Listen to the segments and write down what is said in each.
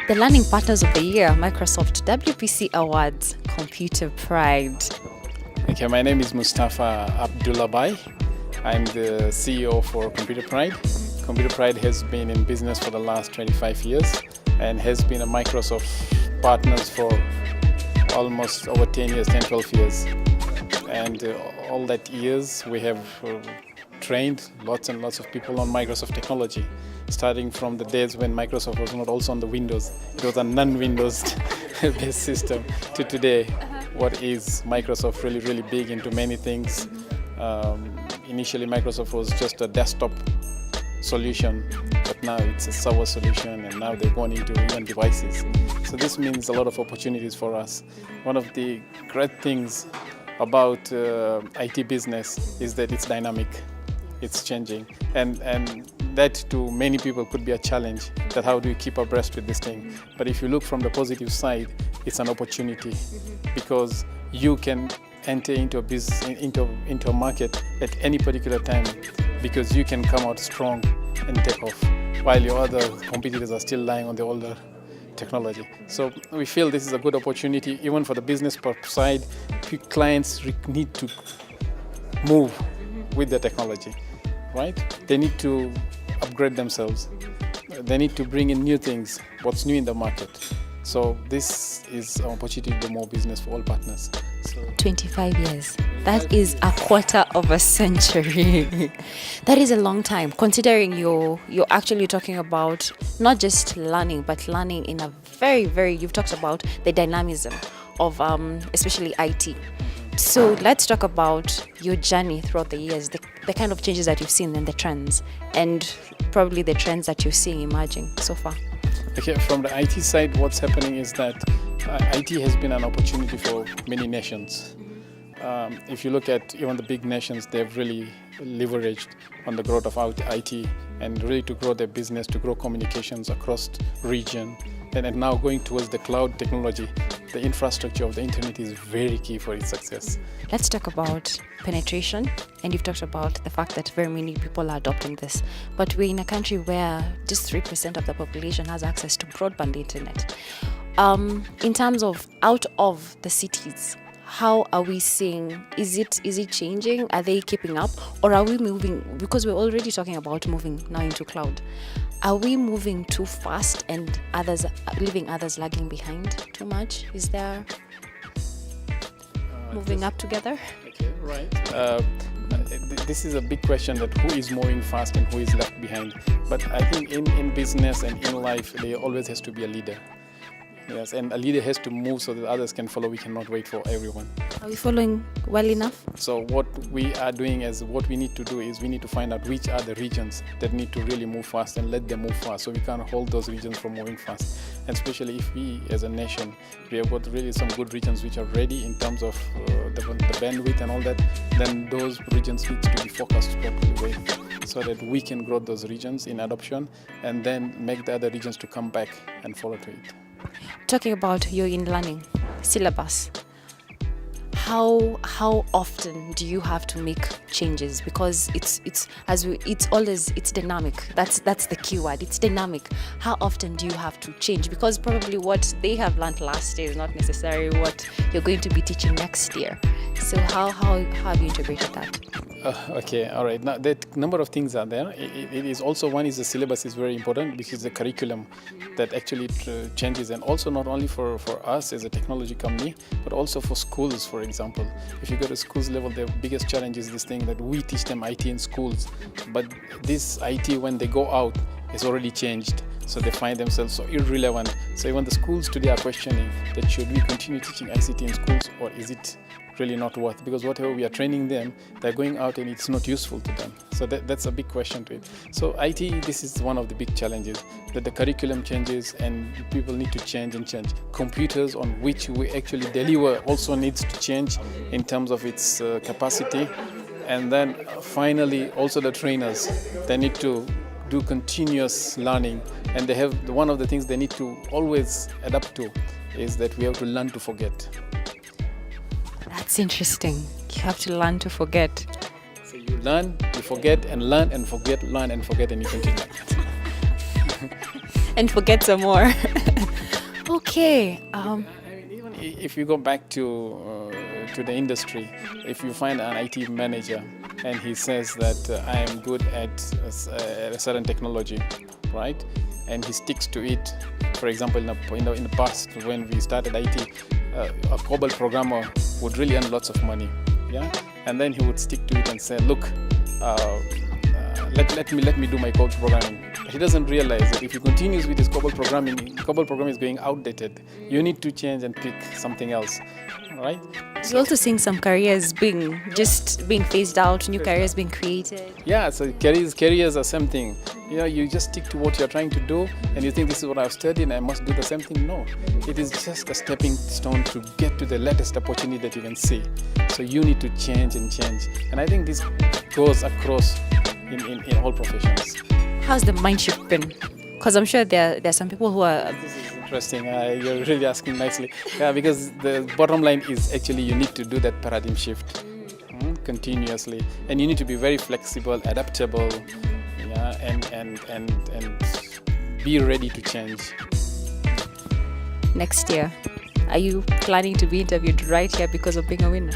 The Learning Partners of the Year, Microsoft WPC Awards, Computer Pride. Okay, my name is Mustafa Abdullabhai. I'm the CEO for Computer Pride. Computer Pride has been in business for the last 25 years and has been a Microsoft partners for almost over 10 years, 10, 12 years. And all that years we have trained lots and lots of people on Microsoft technology, starting from the days when Microsoft was not also on the Windows. It was a non-Windows based system to today, what is Microsoft really big into many things. Initially Microsoft was just a desktop solution, but now it's a server solution, and now they've gone into even devices. So this means a lot of opportunities for us. One of the great things about IT business is that it's dynamic, it's changing, and that to many people could be a challenge, that how do you keep abreast with this thing. But if you look from the positive side, it's an opportunity, because you can enter into a business, into a market at any particular time, because you can come out strong and take off, while your other competitors are still lying on the older technology. So we feel this is a good opportunity, even for the business side. Clients need to move with the technology, right? They need to upgrade themselves. They need to bring in new things, what's new in the market. So this is an opportunity to do more business for all partners. 25 years. That is a quarter of a century. That is a long time, considering you're actually talking about not just learning, but learning in a very, you've talked about the dynamism of especially IT. So let's talk about your journey throughout the years, the kind of changes that you've seen and the trends, and probably the trends that you're seeing emerging so far. Okay, from the IT side, what's happening is that IT has been an opportunity for many nations. If you look at even the big nations, they've really leveraged on the growth of IT and really to grow their business, to grow communications across region. And now going towards the cloud technology, the infrastructure of the internet is very key for its success. Let's talk about penetration, and you've talked about the fact that very many people are adopting this. But we're in a country where just 3% of the population has access to broadband internet. In terms of out of the cities, how are we seeing? Is it changing? Are they keeping up, or are we moving? Because we're already talking about moving now into cloud. Are we moving too fast and leaving others lagging behind too much? Is there moving up together? Okay, right. This is a big question, that who is moving fast and who is left behind. But I think in business and in life, there always has to be a leader. Yes, and a leader has to move so that others can follow. We cannot wait for everyone. Are we following well enough? So what we are doing is, what we need to do is we need to find out which are the regions that need to really move fast and let them move fast, so we can't hold those regions from moving fast. And especially if we as a nation, we have got really some good regions which are ready in terms of the bandwidth and all that, then those regions need to be focused properly with, so that we can grow those regions in adoption and then make the other regions to come back and follow to it. Talking about your in-learning syllabus, how often do you have to make changes? Because it's dynamic. That's the key word. It's dynamic. How often do you have to change? Because probably what they have learned last year is not necessarily what you're going to be teaching next year. So how have you integrated that? Okay, all right. Now, that number of things are there. It is also, one is the syllabus is very important, which is the curriculum that actually changes, and also not only for us as a technology company, but also for schools, for example. If you go to schools level, the biggest challenge is this thing that we teach them IT in schools, but this IT, when they go out, is already changed. So they find themselves so irrelevant. So even the schools today are questioning that should we continue teaching ICT in schools, or is it really not worth? Because whatever we are training them, they're going out and it's not useful to them. So that's a big question to it. So IT, this is one of the big challenges, that the curriculum changes and people need to change. Computers on which we actually deliver also needs to change in terms of its capacity. And then finally, also the trainers, they need to do continuous learning, and they have one of the things they need to always adapt to is that we have to learn to forget. That's interesting. You have to learn to forget. So you learn, you forget, and learn and forget, learn and forget, and you continue like that. And forget some more. Okay. I mean, even if you go back to the industry, if you find an IT manager and he says that I am good at a certain technology, right, and he sticks to it. For example, in the past when we started IT, a COBOL programmer would really earn lots of money, yeah, and then he would stick to it and say, look. Let me do my code programming. He doesn't realize that if he continues with his COBOL programming is going outdated. You need to change and pick something else, right? You're also seeing some careers being phased out, new careers being created. Yeah, so careers are same thing. You know, you just stick to what you're trying to do, and you think this is what I've studied and I must do the same thing. No, it is just a stepping stone to get to the latest opportunity that you can see. So you need to change, and I think this goes across in all professions. How's the mind shift been? Because I'm sure there are some people who are. This is interesting. You're really asking nicely. Yeah, because the bottom line is actually you need to do that paradigm shift continuously, and you need to be very flexible, adaptable, yeah, and be ready to change. Next year, are you planning to be interviewed right here because of being a winner?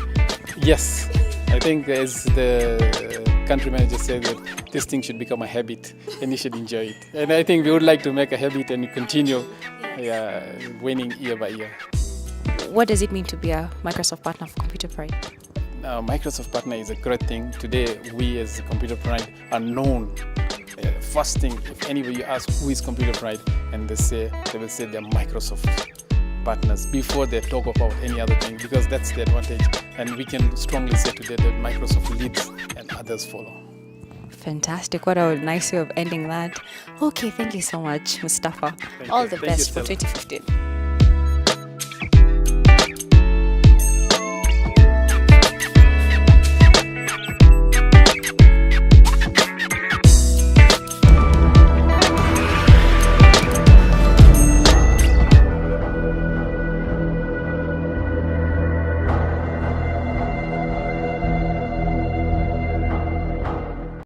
Yes, I think as the country manager said that this thing should become a habit and you should enjoy it. And I think we would like to make a habit and continue winning year by year. What does it mean to be a Microsoft partner of Computer Pride? Microsoft partner is a great thing. Today, we as Computer Pride are known. First thing, if anybody asks who is Computer Pride, and they will say they're Microsoft partners before they talk about any other thing, because that's the advantage. And we can strongly say today that Microsoft leads and others follow. Fantastic. What a nice way of ending that. Okay, thank you so much, Mustafa. Thank All you. the Thank you, best for Stella. 2015.